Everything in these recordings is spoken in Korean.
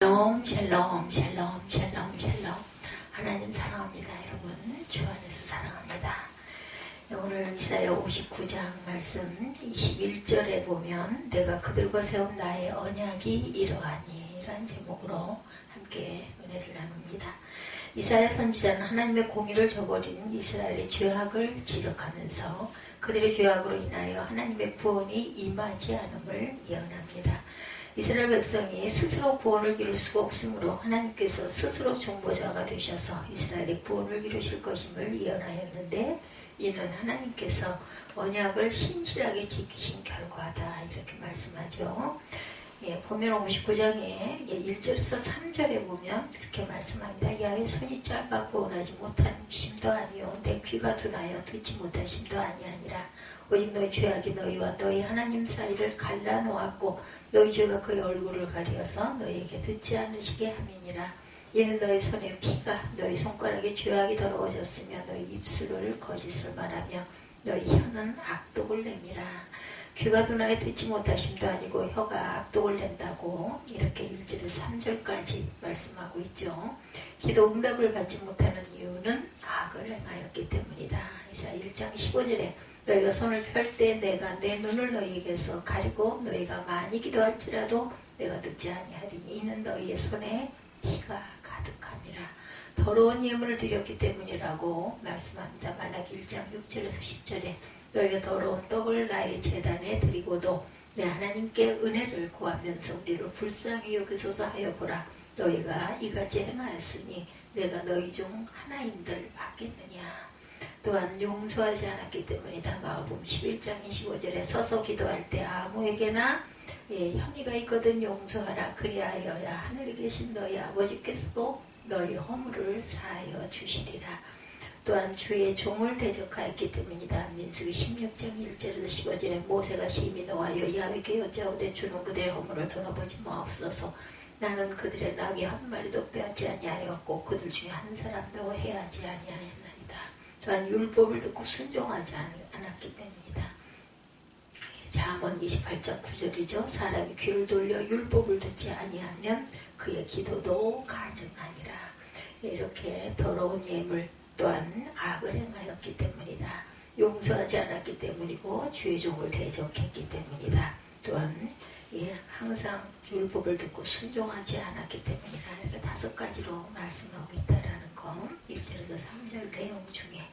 샬롬 샬롬 샬롬 샬롬 샬롬. 하나님 사랑합니다. 여러분 주 안에서 사랑합니다. 오늘 이사야 59장 말씀 21절에 보면 내가 그들과 세운 나의 언약이 이러하니, 이러한 제목으로 함께 은혜를 나눕니다. 이사야 선지자는 하나님의 공의를 저버린 이스라엘의 죄악을 지적하면서 그들의 죄악으로 인하여 하나님의 구원이 임하지 않음을 예언합니다. 이스라엘 백성이 스스로 구원을 이룰 수가 없으므로 하나님께서 스스로 중보자가 되셔서 이스라엘의 구원을 이루실 것임을 예언하였는데, 이는 하나님께서 언약을 신실하게 지키신 결과다, 이렇게 말씀하죠. 보면 59장에 1절에서 3절에 보면 이렇게 말씀합니다. 야훼 손이 짧아 구원하지 못하심도 아니요 내 귀가 둔하여 듣지 못하심도 아니하니라. 오직 너희 죄악이 너희와 너희 하나님 사이를 갈라놓았고 너희 죄가 그의 얼굴을 가리어서 너희에게 듣지 않으시게 함이니라. 이는 너희 손에 피가 너희 손가락에 죄악이 더러워졌으며 너희 입술을 거짓을 말하며 너희 혀는 악독을 내미라. 귀가 둔하여 듣지 못하심도 아니고 혀가 악독을 낸다고 이렇게 1절에서 3절까지 말씀하고 있죠. 기도 응답을 받지 못하는 이유는 악을 행하였기 때문이다. 이사야 1장 15절에 너희가 손을 펼 때 내가 내 눈을 너희에게서 가리고 너희가 많이 기도할지라도 내가 듣지 아니하리니 이는 너희의 손에 피가 가득함이라. 더러운 예물을 드렸기 때문이라고 말씀합니다. 말라기 1장 6절에서 10절에 너희가 더러운 떡을 나의 제단에 드리고도 내 하나님께 은혜를 구하면서 우리를 불쌍히 여기소서 하여 보라. 너희가 이같이 행하였으니 내가 너희 중 하나인들 받겠느냐. 또한 용서하지 않았기 때문이다. 마가복음 11장 25절에 서서 기도할 때 아무에게나 혐의가 있거든 용서하라. 그리하여야 하늘에 계신 너희 아버지께서도 너희 허물을 사하여 주시리라. 또한 주의 종을 대적하였기 때문이다. 민수기 16장 1절에서 15절에 모세가 심히 노하여 야훼께 여짜오되 주는 그들의 허물을 돌아보지 마옵소서. 나는 그들의 낙이 한 마리도 빼앗지 아니하였고 그들 중에 한 사람도 해하지 아니하였나이다. 또한 율법을 듣고 순종하지 않았기 때문이다. 잠언 28장 9절이죠. 사람이 귀를 돌려 율법을 듣지 아니하면 그의 기도도 가증하니라. 이렇게 더러운 예물 또한 악을 행하였기 때문이다. 용서하지 않았기 때문이고 주의 종을 대적했기 때문이다. 또한 항상 율법을 듣고 순종하지 않았기 때문이다. 이렇게 5가지로 말씀하고 있다라는 거. 1절에서 3절 내용 중에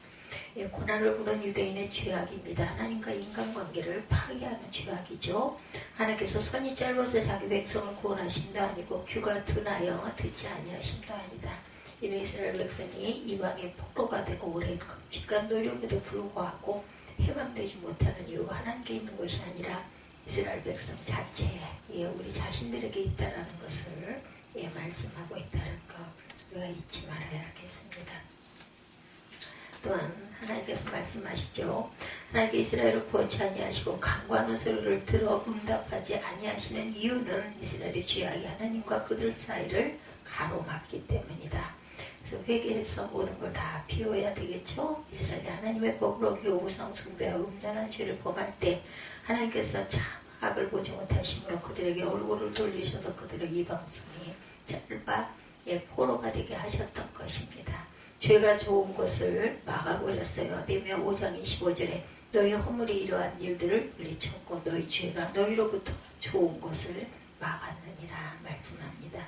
고난을 부른 유대인의 죄악입니다. 하나님과 인간관계를 파괴하는 죄악이죠. 하나님께서 손이 짧아서 자기 백성을 구원하심도 아니고 귀가 둔하여 듣지 아니하심도 아니다. 이는 이스라엘 백성이 이방의 포로가 되고 오랜 금식과 노력에도 불구하고 해방되지 못하는 이유가 하나님께 있는 것이 아니라 이스라엘 백성 자체에 우리 자신들에게 있다라는 것을 말씀하고 있다는 것 우리가 잊지 말아야 하겠습니다. 또한 하나님께서 말씀하시죠. 하나님께 이스라엘을 구원치 아니하시고 간구하는 소리를 들어 응답하지 아니하시는 이유는 이스라엘의 죄악이 하나님과 그들 사이를 가로막기 때문이다. 그래서 회개해서 모든 걸 다 비워야 되겠죠. 이스라엘이 하나님의 법을 어기고 우상 숭배와 음란한 죄를 범할 때 하나님께서 참 악을 보지 못하심으로 그들에게 얼굴을 돌리셔서 그들의 이방송이 짧아 포로가 되게 하셨던 것입니다. 죄가 좋은 것을 막아버렸어요. 레미야 5장 25절에 너희 허물이 이러한 일들을 물리쳤고 너희 죄가 너희로부터 좋은 것을 막았느니라 말씀합니다.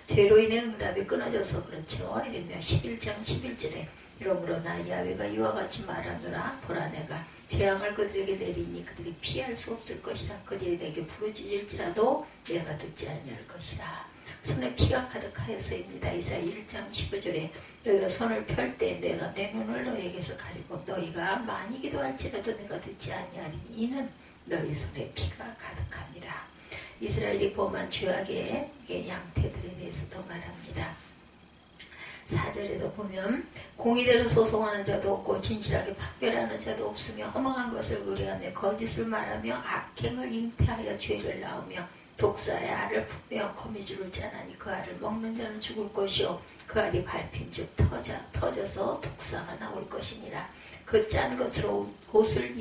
죄로 인해 응답이 끊어져서 그렇죠. 레미야 11장 11절에 이러므로 나 야훼가 이와 같이 말하노라. 보라 내가 재앙을 그들에게 내리니 그들이 피할 수 없을 것이라. 그들이 내게 부르짖을지라도 내가 듣지 아니할 것이라. 손에 피가 가득하여서입니다. 이사야 1장 15절에 너희가 손을 펼 때 내가 내 눈을 너희에게서 가리고 너희가 많이 기도할지라도 내가 듣지 아니하리니 이는 너희 손에 피가 가득함이라. 이스라엘이 범한 죄악의 양태들에 대해서도 말합니다. 4절에도 보면 공의대로 소송하는 자도 없고 진실하게 판결하는 자도 없으며 허망한 것을 의뢰하며 거짓을 말하며 악행을 잉태하여 죄를 낳으며 독사의 알을 품며 거미줄을 짜나니 그 알을 먹는 자는 죽을 것이요 그 알이 밟힌 즉 터져서 독사가 나올 것이니라. 그 짠 것으로 옷을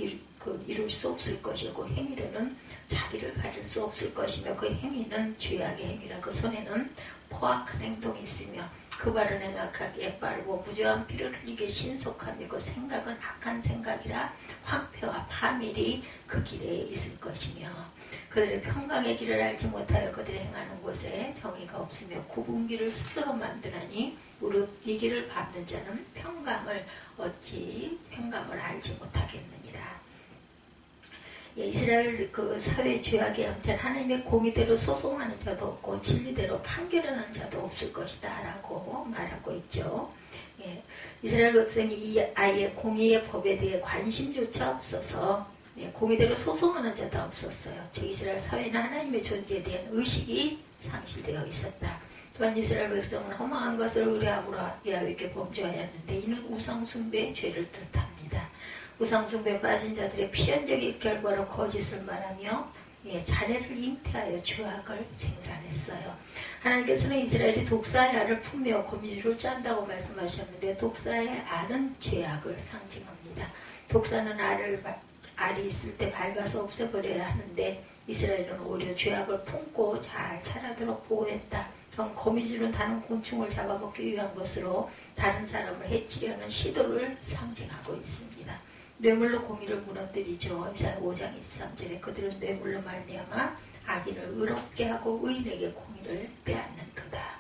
이룰 수 없을 것이고 행위로는 자기를 가릴 수 없을 것이며 그 행위는 죄악의 행위라. 그 손에는 포악한 행동이 있으며 그 발은 행악하기에 빠르고 무죄한 피를 흘리게 신속하며 그 생각은 악한 생각이라. 황폐와 파멸이 그 길에 있을 것이며 그들의 평강의 길을 알지 못하여 그들이 행하는 곳에 정의가 없으며 굽은 길을 스스로 만드나니 무릇 이 길을 밟는 자는 평강을 알지 못하겠느니라. 예, 이스라엘 그 사회 죄악의 형태는 하나님의 공의대로 소송하는 자도 없고 진리대로 판결하는 자도 없을 것이다 라고 말하고 있죠. 예, 이스라엘 백성이 이 아이의 공의의 법에 대해 관심조차 없어서 공의대로 소송하는 자도 없었어요. 즉 이스라엘 사회는 하나님의 존재에 대한 의식이 상실되어 있었다. 또한 이스라엘 백성은 허망한 것을 의뢰함으로 야훼께 범죄하였는데 이는 우상숭배의 죄를 뜻합니다. 우상숭배에 빠진 자들의 필연적인 결과로 거짓을 말하며 자녀를 잉태하여 죄악을 생산했어요. 하나님께서는 이스라엘이 독사의 알을 품며 거미줄을 짠다고 말씀하셨는데 독사의 알은 죄악을 상징합니다. 독사는 알이 있을 때 밟아서 없애버려야 하는데 이스라엘은 오히려 죄악을 품고 잘 자라도록 보호했다. 또 거미줄은 다른 곤충을 잡아먹기 위한 것으로 다른 사람을 해치려는 시도를 상징하고 있습니다. 뇌물로 공의를 무너뜨리죠. 이사야 5장 23절에 그들은 뇌물로 말미암아 악인을 의롭게 하고 의인에게 공의를 빼앗는도다.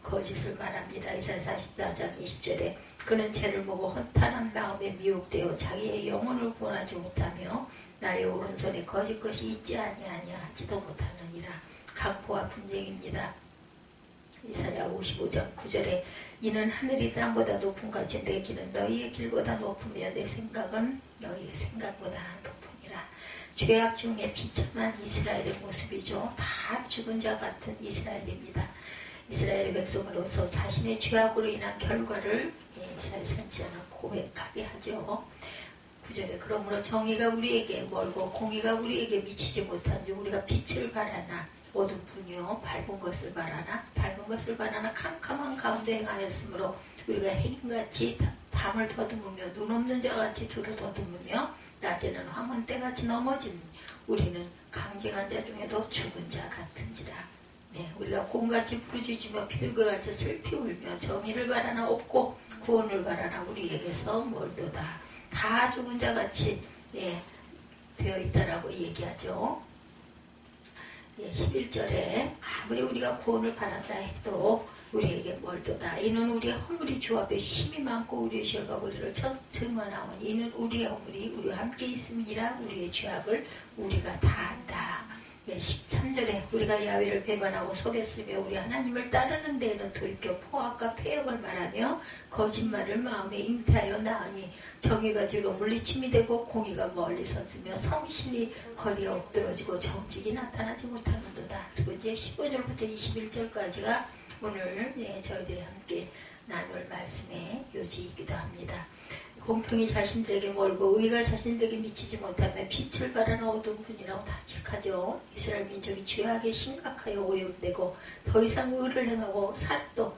거짓을 말합니다. 이사야 44장 20절에 그는 죄를 보고 허탄한 마음에 미혹되어 자기의 영혼을 구원하지 못하며 나의 오른손에 거짓 것이 있지 아니하냐 하지도 못하느니라. 강포와 분쟁입니다. 이사야 55장 9절에 이는 하늘이 땅보다 높은 같이 내 길은 너희의 길보다 높으며 내 생각은 너희의 생각보다 높으니라. 죄악 중에 비참한 이스라엘의 모습이죠. 다 죽은 자 같은 이스라엘입니다. 이스라엘의 백성으로서 자신의 죄악으로 인한 결과를 이스라엘 선지자는 고백하게 하죠. 9절에 그러므로 정의가 우리에게 멀고 공의가 우리에게 미치지 못한지 우리가 빛을 바라나 어둠뿐이요 밝은 것을 바라나 캄캄한 가운데 행하였으므로 우리가 해인같이 밤을 더듬으며 눈 없는 자같이 두루 더듬으며 낮에는 황혼때같이 넘어지니 우리는 강직한 자 중에도 죽은 자 같은지라. 우리가 곰같이 부르짖으며 비둘기같이 슬피 울며 정의를 바라나 없고 구원을 바라나 우리에게서 멀도다. 다 죽은 자같이 되어 있다라고 얘기하죠. 11절에 아무리 우리가 구원을 바란다 해도 우리에게 멀도다. 이는 우리의 허물이 주 앞에 힘이 많고 우리의 죄가 우리를 증언하오니 이는 우리의 허물이 우리와 함께 있음이라. 우리의 죄악을 우리가 다 안다. 13절에 우리가 야훼를 배반하고 속였으며 우리 하나님을 따르는 데에는 돌이켜 포악과 폐역을 말하며 거짓말을 마음에 잉태하여 나으니 정의가 뒤로 물리침이 되고 공의가 멀리 섰으며 성실이 거리에 엎드러지고 정직이 나타나지 못하는도다. 그리고 이제 15절부터 21절까지가 오늘 저희들이 함께 나눌 말씀의 요지이기도 합니다. 공평이 자신들에게 멀고 의가 자신들에게 미치지 못하며 빛을 바라는 어두운 분이라고 단식하죠. 이스라엘 민족이 죄악에 심각하여 오염되고 더 이상 의를 행하고 살아도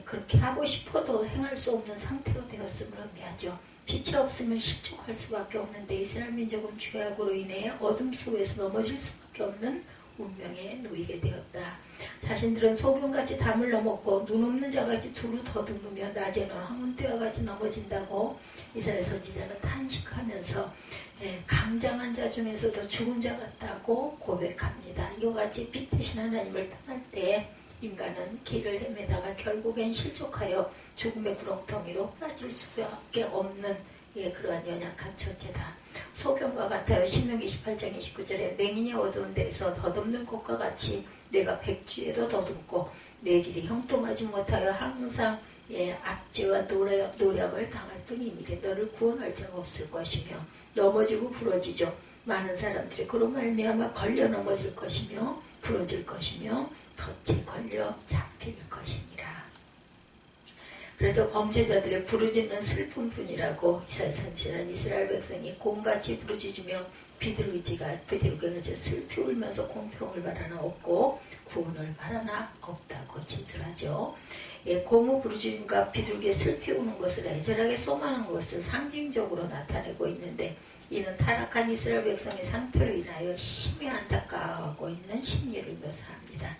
그렇게 하고 싶어도 행할 수 없는 상태가 되었음을 의미하죠. 빛이 없으면 실족할 수밖에 없는데 이스라엘 민족은 죄악으로 인해 어둠 속에서 넘어질 수밖에 없는 운명에 놓이게 되었다. 자신들은 소금같이 담을 넘었고 눈 없는 자같이 두루 더듬으며 낮에는 황혼때와 같이 넘어진다고 이사야 선지자는 탄식하면서 강장한 자 중에서도 죽은 자 같다고 고백합니다. 이와 같이 빛 대신 하나님을 떠날 때 인간은 길을 헤매다가 결국엔 실족하여 죽음의 구렁텅이로 빠질 수밖에 없는 그러한 연약한 존재다. 소경과 같아요. 신명기 28장 29절에 맹인이 어두운 데서 더듬는 것과 같이 내가 백주에도 더듬고 내 길이 형통하지 못하여 항상 압제와 노력을 당할 뿐이니 너를 구원할 자가 없을 것이며 넘어지고 부러지죠. 많은 사람들이 그로 말미암아 걸려 넘어질 것이며 부러질 것이며 덫에 걸려 잡힐 것이니라. 그래서 범죄자들의 부르짖는 슬픔뿐이라고 이사야 선지자는 이스라엘 백성이 곰같이 부르짖으며 비둘기같이 슬피 울면서 공평을 바라나 없고 구원을 바라나 없다고 진술하죠. 고무 부르짖음과 비둘기의 슬피 우는 것을 애절하게 쏘마는 것을 상징적으로 나타내고 있는데 이는 타락한 이스라엘 백성의 상태로 인하여 심히 안타까워하고 있는 심리를 묘사합니다.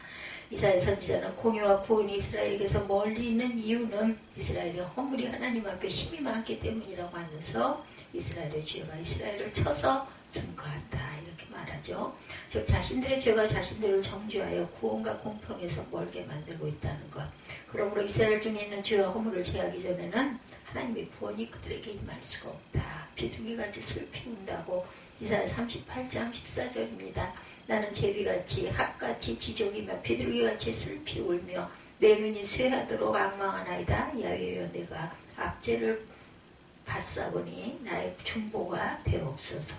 이사야 선지자는 공의와 구원이 이스라엘에게서 멀리 있는 이유는 이스라엘의 허물이 하나님 앞에 힘이 많기 때문이라고 하면서 이스라엘의 죄가 이스라엘을 쳐서 증거한다 이렇게 말하죠. 즉 자신들의 죄가 자신들을 정죄하여 구원과 공평에서 멀게 만들고 있다는 것. 그러므로 이스라엘 중에 있는 죄와 허물을 제하기 전에는 하나님의 구원이 그들에게 임할 수가 없다. 비둘기같이 슬피 운다고 이사야 38장 14절입니다. 나는 제비같이 학같이 지족이며 비둘기같이 슬피 울며 내 눈이 쇠하도록 악망하나이다. 야외여 내가 압제를 받사보니 나의 중보가 되옵소서.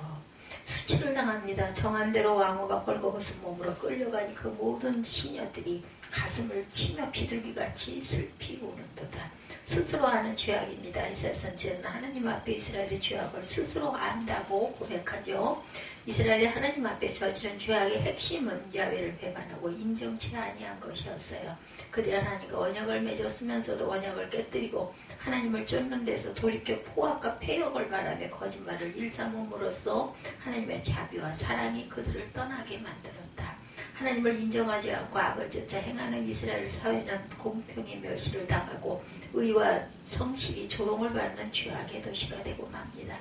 수치를 당합니다. 정한대로 왕후가 벌거벗은 몸으로 끌려가니 그 모든 시녀들이 가슴을 치며 비둘기같이 슬피 우는도다. 스스로 아는 죄악입니다. 이사야 선지자는 하나님 앞에 이스라엘의 죄악을 스스로 안다고 고백하죠. 이스라엘이 하나님 앞에 저지른 죄악의 핵심은 야훼를 배반하고 인정치 아니한 것이었어요. 그들이 하나님과 언약을 맺었으면서도 언약을 깨뜨리고 하나님을 쫓는 데서 돌이켜 포악과 폐역을 말하며 거짓말을 일삼음으로써 하나님의 자비와 사랑이 그들을 떠나게 만들었다. 하나님을 인정하지 않고 악을 쫓아 행하는 이스라엘 사회는 공평히 멸시를 당하고 의와 성실이 조롱을 받는 죄악의 도시가 되고 맙니다.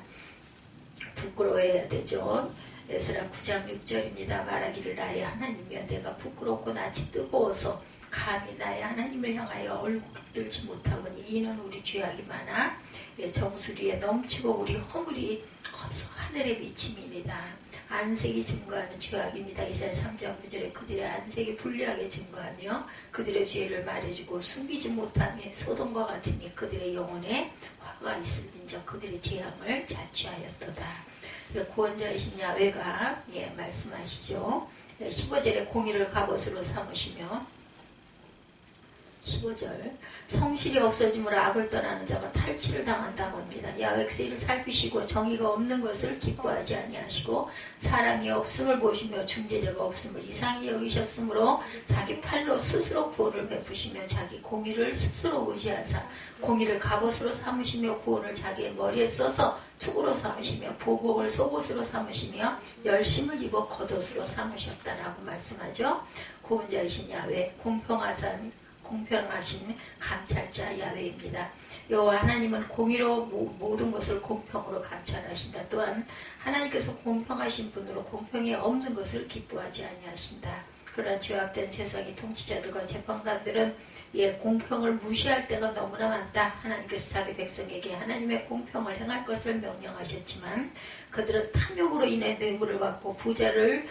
부끄러워해야 되죠. 에스라 9장 6절입니다. 말하기를 나의 하나님이여 내가 부끄럽고 낯이 뜨거워서 감히 나의 하나님을 향하여 얼굴을 들지 못하오니 이는 우리 죄악이 많아 정수리에 넘치고 우리 허물이 커서 하늘에 미침이니이다. 안색이 증거하는 죄악입니다. 이사야 3장 9절에 그들의 안색이 불리하게 증거하며 그들의 죄를 말해주고 숨기지 못하며 소돔과 같으니 그들의 영혼에 화가 있을진저 그들의 재앙을 자취하였도다. 구원자이신 야훼가 말씀하시죠. 15절에 공의를 갑옷으로 삼으시며 15절 성실이 없어짐으로 악을 떠나는 자가 탈취를 당한다고 합니다. 야훼께서 이를 살피시고 정의가 없는 것을 기뻐하지 아니하시고 사람이 없음을 보시며 중재자가 없음을 이상히 여기셨으므로 자기 팔로 스스로 구원을 베푸시며 자기 공의를 스스로 의지하사 공의를 갑옷으로 삼으시며 구원을 자기의 머리에 써서 축으로 삼으시며 보복을 속옷으로 삼으시며 열심을 입어 겉옷으로 삼으셨다라고 말씀하죠. 구원자이신 야훼 공평하신 감찰자 야훼입니다. 여호와 하나님은 공의로 모든 것을 공평으로 감찰하신다. 또한 하나님께서 공평하신 분으로 공평이 없는 것을 기뻐하지 아니하신다. 그러한 죄악된 세상의 통치자들과 재판관들은 공평을 무시할 때가 너무나 많다. 하나님께서 자기 백성에게 하나님의 공평을 행할 것을 명령하셨지만 그들은 탐욕으로 인해 뇌물을 받고 부자를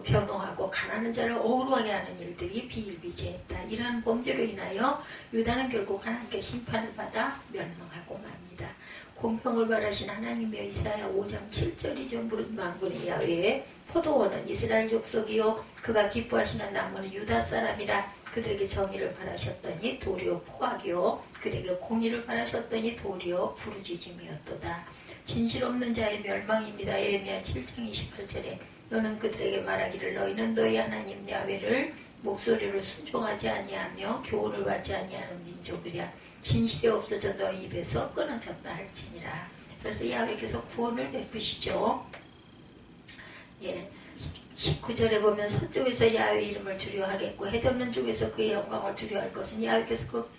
변호하고 가난한 자를 억울하게 하는 일들이 비일비재했다. 이러한 범죄로 인하여 유다는 결국 하나님께 심판을 받아 멸망하고 맙니다. 공평을 바라신 하나님의 이사야 5장 7절이죠. 무릇 만군의 야훼의 포도원은 이스라엘 족속이요 그가 기뻐하시는 나무는 유다 사람이라. 그들에게 정의를 바라셨더니 도리어 포악이요 그들에게 공의를 바라셨더니 도리어 부르짖음이었도다. 진실 없는 자의 멸망입니다. 예레미야 7장 28절에 너는 그들에게 말하기를 너희는 너희 하나님 야훼를 목소리를 순종하지 아니하며 교훈을 받지 아니하는 민족이랴. 진실이 없어져 너희 입에서 끊어졌다 할지니라. 그래서 야훼께서 구원을 베푸시죠. 19절에 보면 서쪽에서 야훼 이름을 두려워하겠고 해돋는 쪽에서 그의 영광을 두려워할 것은 야훼께서 그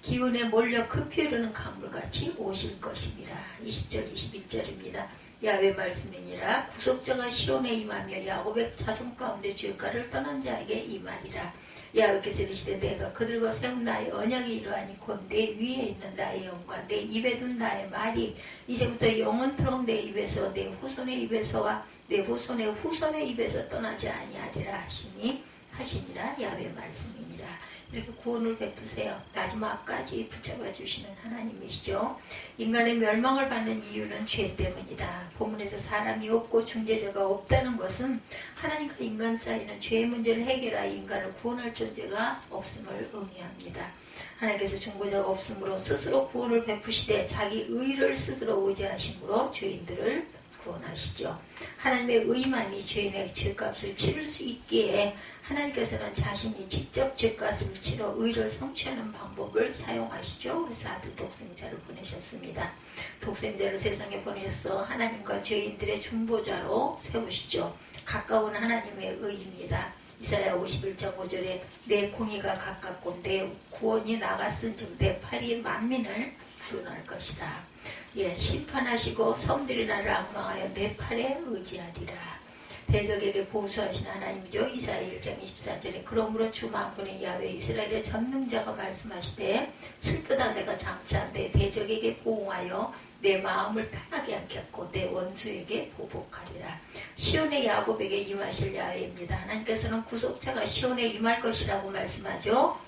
기운에 몰려 급히 흐르는 강물같이 오실 것입니다. 20절 21절입니다. 야훼 말씀이니라. 구속자가 시온에 임하며 야곱의 자손 가운데 죄가를 떠난 자에게 임하리라. 야훼께서 이르시되 내가 그들과 세운 나의 언약이 이러하니 곧 내 위에 있는 나의 영과 내 입에 둔 나의 말이 이제부터 영원토록 내 입에서 내 후손의 입에서와 내 후손의 후손의 입에서 떠나지 아니하리라 하시니라. 야훼 말씀이니라. 이렇게 구원을 베푸세요. 마지막까지 붙잡아 주시는 하나님이시죠. 인간의 멸망을 받는 이유는 죄 때문이다. 본문에서 사람이 없고 중재자가 없다는 것은 하나님과 인간 사이는 죄의 문제를 해결하여 인간을 구원할 존재가 없음을 의미합니다. 하나님께서 중보자가 없으므로 스스로 구원을 베푸시되 자기 의를 스스로 의지하심으로 죄인들을 구원하시죠. 하나님의 의만이 죄인의 죄값을 치를 수 있기에 하나님께서는 자신이 직접 죄값을 치러 의를 성취하는 방법을 사용하시죠. 그래서 아들 독생자를 보내셨습니다. 독생자를 세상에 보내셔서 하나님과 죄인들의 중보자로 세우시죠. 가까운 하나님의 의입니다. 이사야 51장 5절에 내 공의가 가깝고 내 구원이 나갔은즉 내 팔이 만민을 구원할 것이다. 예, 심판하시고 섬들이 나를 악망하여 내 팔에 의지하리라. 대적에게 보수하신 하나님이죠. 이사야 1장 24절에 그러므로 주 만군의 야훼 이스라엘의 전능자가 말씀하시되 슬프다 내가 장차한데 대적에게 보응하여 내 마음을 편하게 하겠고 내 원수에게 보복하리라. 시온의 야곱에게 임하실 야훼입니다. 하나님께서는 구속자가 시온에 임할 것이라고 말씀하죠.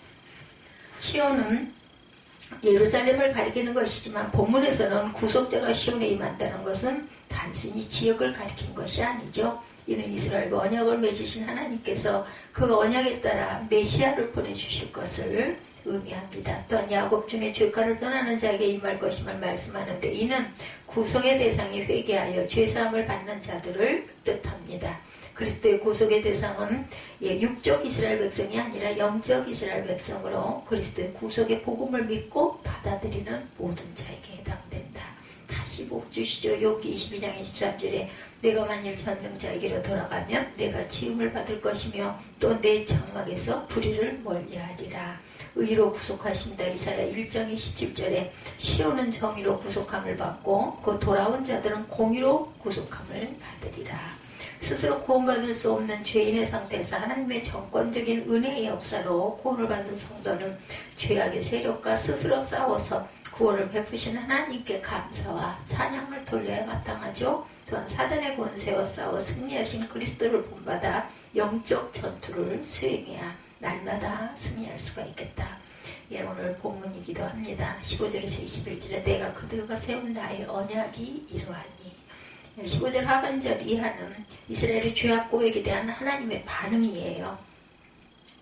시온은 예루살렘을 가리키는 것이지만 본문에서는 구속자가 시온에 임한다는 것은 단순히 지역을 가리킨 것이 아니죠. 이는 이스라엘과 언약을 맺으신 하나님께서 그 언약에 따라 메시아를 보내주실 것을 의미합니다. 또한 야곱 중에 죄가를 떠나는 자에게 임할 것임을 말씀하는데 이는 구속의 대상이 회개하여 죄사함을 받는 자들을 뜻합니다. 그리스도의 구속의 대상은 육적 이스라엘 백성이 아니라 영적 이스라엘 백성으로 그리스도의 구속의 복음을 믿고 받아들이는 모든 자에게 해당된다. 다시 복 주시죠. 욥기 22장 23절에 내가 만일 전능자에게로 돌아가면 내가 지음을 받을 것이며 또 내 장막에서 불의를 멀리하리라. 의로 구속하십니다. 이사야 1장 27절에 시온은 정의로 구속함을 받고 그 돌아온 자들은 공의로 구속함을 받으리라. 스스로 구원받을 수 없는 죄인의 상태에서 하나님의 정권적인 은혜의 역사로 구원을 받는 성도는 죄악의 세력과 스스로 싸워서 구원을 베푸신 하나님께 감사와 찬양을 돌려야 마땅하죠. 또한 사단의 권세와 싸워 승리하신 그리스도를 본받아 영적 전투를 수행해야 날마다 승리할 수가 있겠다. 예, 오늘 본문이기도 합니다. 15절에서 21절에 내가 그들과 세운 나의 언약이 이러하니 15절 하반절 이하는 이스라엘의 죄악 고백에 대한 하나님의 반응이에요.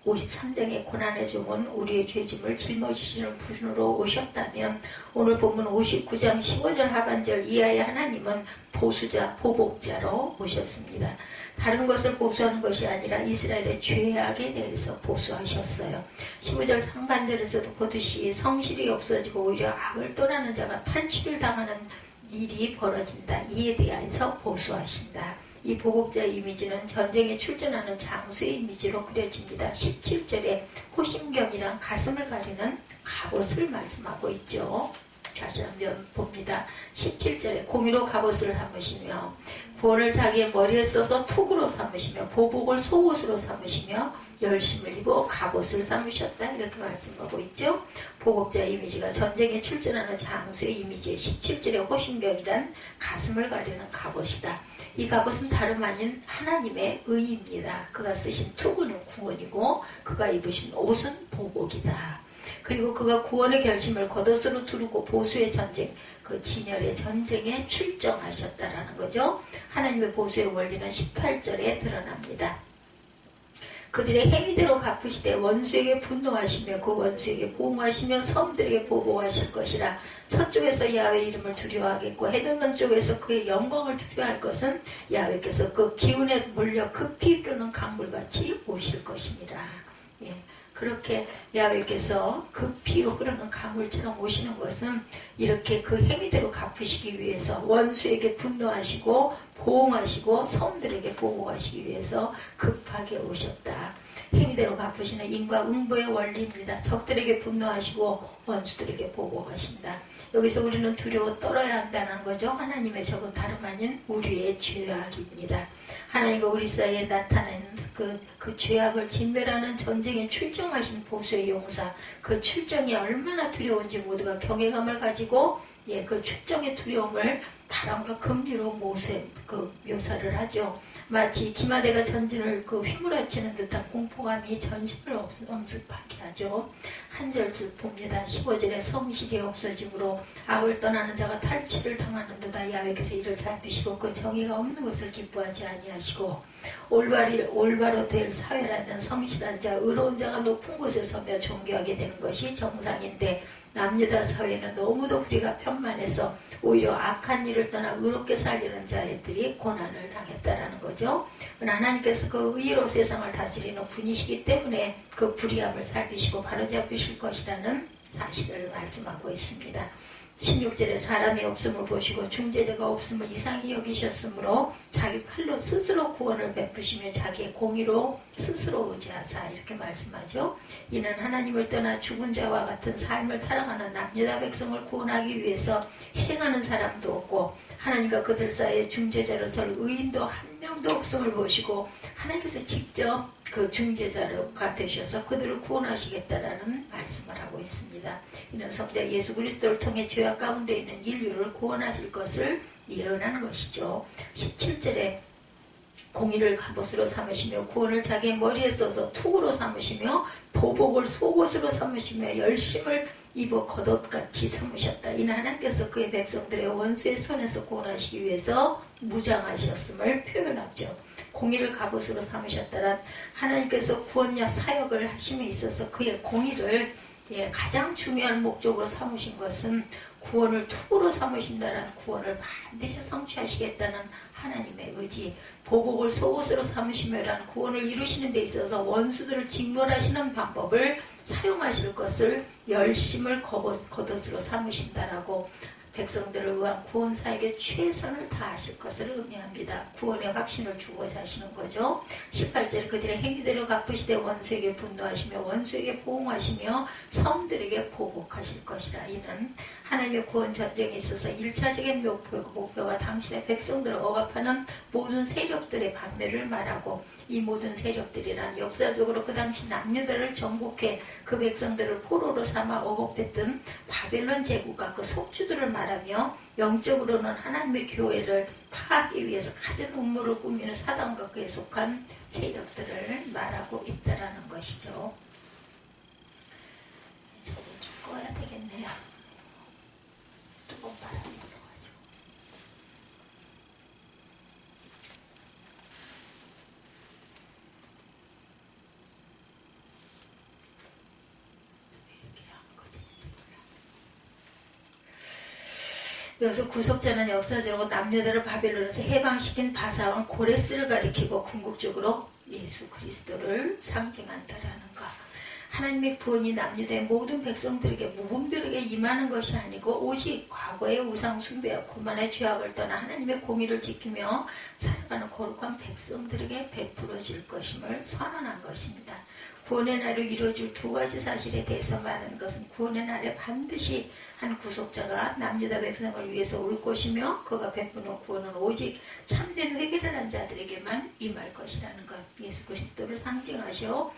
53장의 고난의 종은 우리의 죄짐을 짊어지시는 분으로 오셨다면 오늘 본문 59장 15절 하반절 이하의 하나님은 보수자, 보복자로 오셨습니다. 다른 것을 보수하는 것이 아니라 이스라엘의 죄악에 대해서 보수하셨어요. 15절 상반절에서도 보듯이 성실이 없어지고 오히려 악을 떠나는 자가 탈취를 당하는 일이 벌어진다. 이에 대해서 보수하신다. 이 보복자 이미지는 전쟁에 출전하는 장수의 이미지로 그려집니다. 17절에 호심경이란 가슴을 가리는 갑옷을 말씀하고 있죠. 다시 한번 봅니다. 17절에 공의로 갑옷을 삼으시며 볼을 자기의 머리에 써서 툭으로 삼으시며 보복을 속옷으로 삼으시며 열심을 입어 갑옷을 삼으셨다. 이렇게 말씀하고 있죠. 보복자 이미지가 전쟁에 출전하는 장수의 이미지의 17절의 호심경이란 가슴을 가리는 갑옷이다. 이 갑옷은 다름 아닌 하나님의 의입니다. 그가 쓰신 투구는 구원이고 그가 입으신 옷은 보복이다. 그리고 그가 구원의 결심을 겉옷으로 두르고 보수의 전쟁, 그 진열의 전쟁에 출정하셨다라는 거죠. 하나님의 보수의 원리는 18절에 드러납니다. 그들의 행위대로 갚으시되 원수에게 분노하시며 그 원수에게 보응하시며 섬들에게 보복하실 것이라. 서쪽에서 야훼 이름을 두려워하겠고 해돋는 쪽에서 그의 영광을 두려워할 것은 야훼께서 그 기운에 몰려 급히 흐르는 강물같이 오실 것입니다. 예. 그렇게 야훼께서 급히 흐르는 강물처럼 오시는 것은 이렇게 그 행위대로 갚으시기 위해서 원수에게 분노하시고 보응하시고 섬들에게 보복하시기 위해서 급하게 오셨다. 행위대로 갚으시는 인과응보의 원리입니다. 적들에게 분노하시고 원수들에게 보복하신다. 여기서 우리는 두려워 떨어야 한다는 거죠. 하나님의 적은 다름 아닌 우리의 죄악입니다. 하나님과 우리 사이에 나타낸 그 죄악을 진멸하는 전쟁에 출정하신 보수의 용사, 그 출정이 얼마나 두려운지 모두가 경외감을 가지고 그 출정의 두려움을 바람과 금리로 묘사를 하죠. 마치 기마대가 전진을 휘몰아치는 듯한 공포감이 전심을 엄습하게 하죠. 한 절씩 봅니다. 15절에 성실이 없어짐으로 악을 떠나는 자가 탈취를 당하는 듯다. 야훼께서 이를 살피시고 그 정의가 없는 것을 기뻐하지 아니하시고 올바로 될 사회라는 성실한 자, 의로운 자가 높은 곳에 서며 존귀하게 되는 것이 정상인데 남유다 사회는 너무도 우리가 편만해서 오히려 악한 일을 의를 떠나 의롭게 살리는 자들이 고난을 당했다라는 거죠. 하나님께서 그 의로 세상을 다스리는 분이시기 때문에 그 불의함을 살피시고 바로잡으실 것이라는 사실을 말씀하고 있습니다. 16절에 사람이 없음을 보시고 중재자가 없음을 이상히 여기셨으므로 자기 팔로 스스로 구원을 베푸시며 자기의 공의로 스스로 의지하사 이렇게 말씀하죠. 이는 하나님을 떠나 죽은 자와 같은 삶을 살아가는 남유다 백성을 구원하기 위해서 희생하는 사람도 없고 하나님과 그들 사이에 중재자로 설 의인도 한 명도 없음을 보시고 하나님께서 직접 그 중재자가 되셔서 그들을 구원하시겠다라는 말씀을 하고 있습니다. 이는 성자 예수 그리스도를 통해 죄악 가운데 있는 인류를 구원하실 것을 예언하는 것이죠. 17절에 공의를 갑옷으로 삼으시며 구원을 자기의 머리에 써서 투구로 삼으시며 보복을 속옷으로 삼으시며 열심을 입어 겉옷같이 삼으셨다. 이는 하나님께서 그의 백성들의 원수의 손에서 구원하시기 위해서 무장하셨음을 표현하죠. 공의를 갑옷으로 삼으셨다란 하나님께서 구원자 사역을 하심에 있어서 그의 공의를 가장 중요한 목적으로 삼으신 것은 구원을 투구로 삼으신다는 구원을 반드시 성취하시겠다는 하나님의 의지, 보복을 속옷으로 삼으시며라는 구원을 이루시는 데 있어서 원수들을 징벌하시는 방법을 사용하실 것을 열심을 겉옷으로 삼으신다라고 백성들을 위한 구원 사역에 최선을 다하실 것을 의미합니다. 구원의 확신을 주고자 하시는 거죠. 18절에 그들의 행위대로 갚으시되 원수에게 분노하시며 원수에게 보응하시며 성들에게 보복하실 것이라. 이는 하나님의 구원 전쟁에 있어서 1차적인 목표가 당신의 백성들을 억압하는 모든 세력들의 반멸을 말하고 이 모든 세력들이란 역사적으로 그 당시 남유다를 정복해 그 백성들을 포로로 삼아 억압했던 바벨론 제국과 그 속주들을 말하며 영적으로는 하나님의 교회를 파하기 위해서 가진 음모를 꾸미는 사단과 그에 속한 세력들을 말하고 있다라는 것이죠. 저를 좀 꺼야 되겠네요. 뜨거운 바람이 불어가지고. 여기서 구속자는 역사적으로 남유다를 바벨론에서 해방시킨 바사왕 고레스를 가리키고 궁극적으로 예수 그리스도를 상징한다라는 것. 하나님의 구원이 남유다의 모든 백성들에게 무분별하게 임하는 것이 아니고 오직 과거의 우상 숭배와 고만의 죄악을 떠나 하나님의 공의를 지키며 살아가는 거룩한 백성들에게 베풀어질 것임을 선언한 것입니다. 구원의 날을 이루어질 두 가지 사실에 대해서 말하는 것은 구원의 날에 반드시 한 구속자가 남유다 백성을 위해서 올 것이며 그가 베푸는 구원은 오직 참된 회개를 한 자들에게만 임할 것이라는 것. 예수 그리스도를 상징하시오.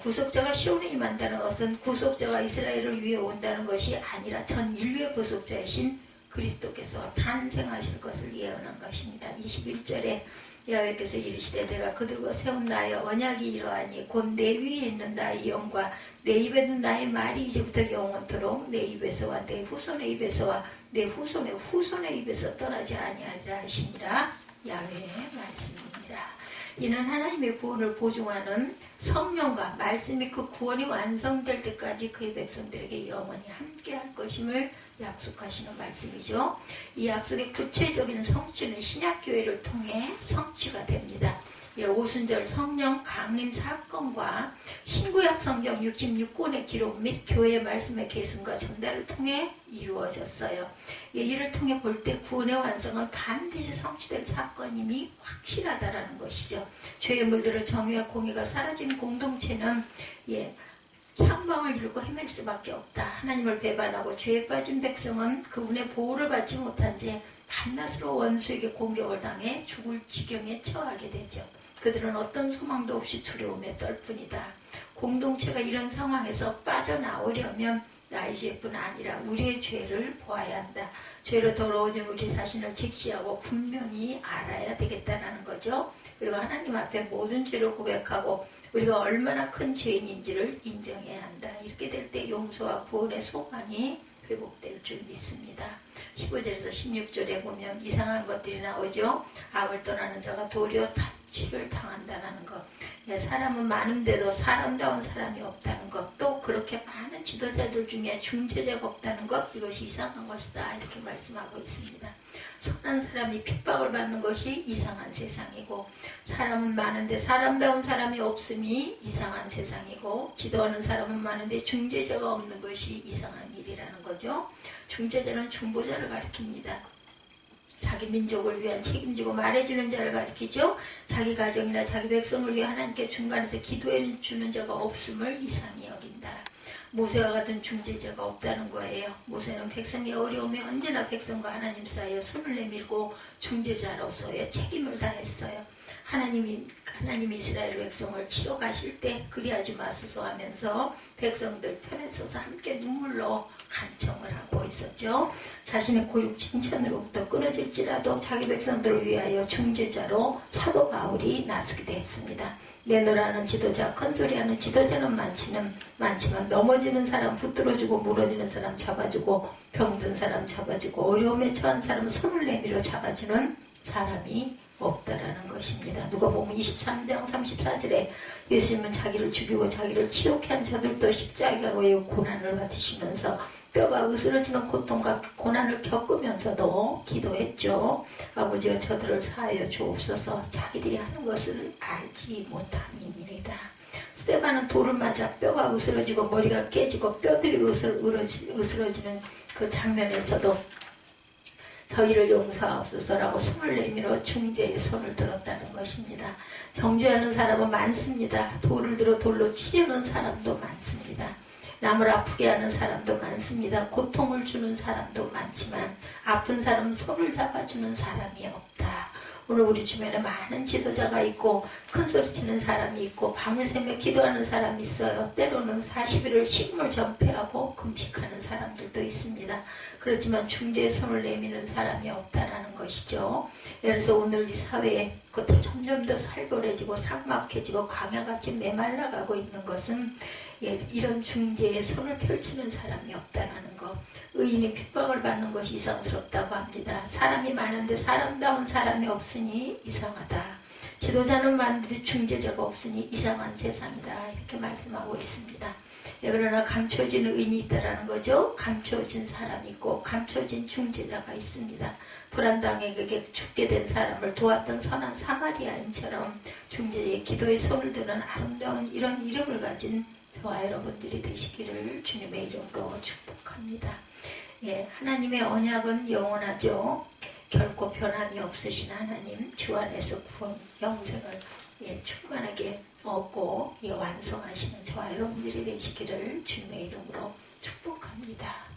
구속자가 시온에 임한다는 것은 구속자가 이스라엘을 위해 온다는 것이 아니라 전 인류의 구속자이신 그리스도께서 탄생하실 것을 예언한 것입니다. 21절에 야훼께서 이르시되 내가 그들과 세운 나의 언약이 이러하니 곧 내 위에 있는 나의 영과 내 입에 있는 나의 말이 이제부터 영원토록 내 입에서와 내 후손의 입에서와 내 후손의 후손의 입에서 떠나지 아니하리라 하시니라. 야훼의 말씀입니다. 이는 하나님의 구원을 보증하는 성령과 말씀이 그 구원이 완성될 때까지 그의 백성들에게 영원히 함께할 것임을 약속하시는 말씀이죠. 이 약속의 구체적인 성취는 신약교회를 통해 성취가 됩니다. 오순절 성령 강림 사건과 신구약 성경 66권의 기록 및 교회의 말씀의 계승과 전달을 통해 이루어졌어요. 이를 통해 볼 때 구원의 완성은 반드시 성취될 사건임이 확실하다라는 것이죠. 죄의 물들어 정의와 공의가 사라진 공동체는 향방을 잃고 헤맬 수밖에 없다. 하나님을 배반하고 죄에 빠진 백성은 그분의 보호를 받지 못한 채 밤낮으로 원수에게 공격을 당해 죽을 지경에 처하게 되죠. 그들은 어떤 소망도 없이 두려움에 떨 뿐이다. 공동체가 이런 상황에서 빠져나오려면 나의 죄뿐 아니라 우리의 죄를 보아야 한다. 죄로 더러워진 우리 자신을 직시하고 분명히 알아야 되겠다는 거죠. 그리고 하나님 앞에 모든 죄를 고백하고 우리가 얼마나 큰 죄인인지를 인정해야 한다. 이렇게 될 때 용서와 구원의 소망이 회복될 줄 믿습니다. 15절에서 16절에 보면 이상한 것들이 나오죠. 악을 떠나는 자가 도리어 답취를 당한다는 것. 사람은 많은데도 사람다운 사람이 없다는 것. 또 그렇게 많은 지도자들 중에 중재자가 없다는 것, 이것이 이상한 것이다 이렇게 말씀하고 있습니다. 선한 사람이 핍박을 받는 것이 이상한 세상이고, 사람은 많은데 사람다운 사람이 없음이 이상한 세상이고, 지도하는 사람은 많은데 중재자가 없는 것이 이상한 일이라는 거죠. 중재자는 중보자를 가리킵니다. 자기 민족을 위한 책임지고 말해주는 자를 가리키죠. 자기 가정이나 자기 백성을 위해 하나님께 중간에서 기도해주는 자가 없음을 이상히 여긴다. 모세와 같은 중재자가 없다는 거예요. 모세는 백성의 어려움에 언제나 백성과 하나님 사이에 손을 내밀고 중재자로서의 책임을 다했어요. 하나님이 이스라엘 백성을 치러 가실 때 그리하지 마소서 하면서 백성들 편에 서서 함께 눈물로 간청을 하고 있었죠. 자신의 고육 칭찬으로부터 끊어질지라도 자기 백성들을 위하여 중재자로 사도 바울이 나서기도 했습니다. 내노라는 지도자, 큰소리하는 지도자는 많지만 넘어지는 사람 붙들어주고 무너지는 사람 잡아주고 병든 사람 잡아주고 어려움에 처한 사람 손을 내밀어 잡아주는 사람이 없다라는 것입니다. 누가복음 23장 34절에 예수님은 자기를 죽이고 자기를 치욕케 한 저들도 십자가의 고난을 받으시면서 뼈가 으스러지는 고통과 고난을 겪으면서도 기도했죠. 아버지가 저들을 사하여 주옵소서. 자기들이 하는 것을 알지 못함이니이다. 스데반은 돌을 맞아 뼈가 으스러지고 머리가 깨지고 뼈들이 으스러지는 그 장면에서도 저희를 용서하옵소서라고 손을 내밀어 중재의 손을 들었다는 것입니다. 정죄하는 사람은 많습니다. 돌을 들어 돌로 치려는 사람도 많습니다. 남을 아프게 하는 사람도 많습니다. 고통을 주는 사람도 많지만 아픈 사람은 손을 잡아주는 사람이 없다. 오늘 우리 주변에 많은 지도자가 있고 큰소리치는 사람이 있고 밤을 새며 기도하는 사람이 있어요. 때로는 40일을 식물 전폐하고 금식하는 사람들도 있습니다. 그렇지만 중재의 손을 내미는 사람이 없다라는 것이죠. 그래서 오늘 이 사회에 그것도 점점 더 살벌해지고 삭막해지고 광야같이 메말라가고 있는 것은 이런 중재의 손을 펼치는 사람이 없다라는 것. 의인이 핍박을 받는 것이 이상스럽다고 합니다. 사람이 많은데 사람다운 사람이 없으니 이상하다. 지도자는 많은데 중재자가 없으니 이상한 세상이다. 이렇게 말씀하고 있습니다. 그러나 감춰진 의인이 있다라는 거죠. 감춰진 사람이 있고 감춰진 중재자가 있습니다. 불안당에게 죽게 된 사람을 도왔던 선한 사마리아인처럼 중재의 기도에 손을 드는 아름다운 이런 이름을 가진 저와 여러분들이 되시기를 주님의 이름으로 축복합니다. 하나님의 언약은 영원하죠. 결코 변함이 없으신 하나님, 주 안에서 구원, 영생을 충만하게 얻고 완성하시는 저와 여러분들이 되시기를 주님의 이름으로 축복합니다.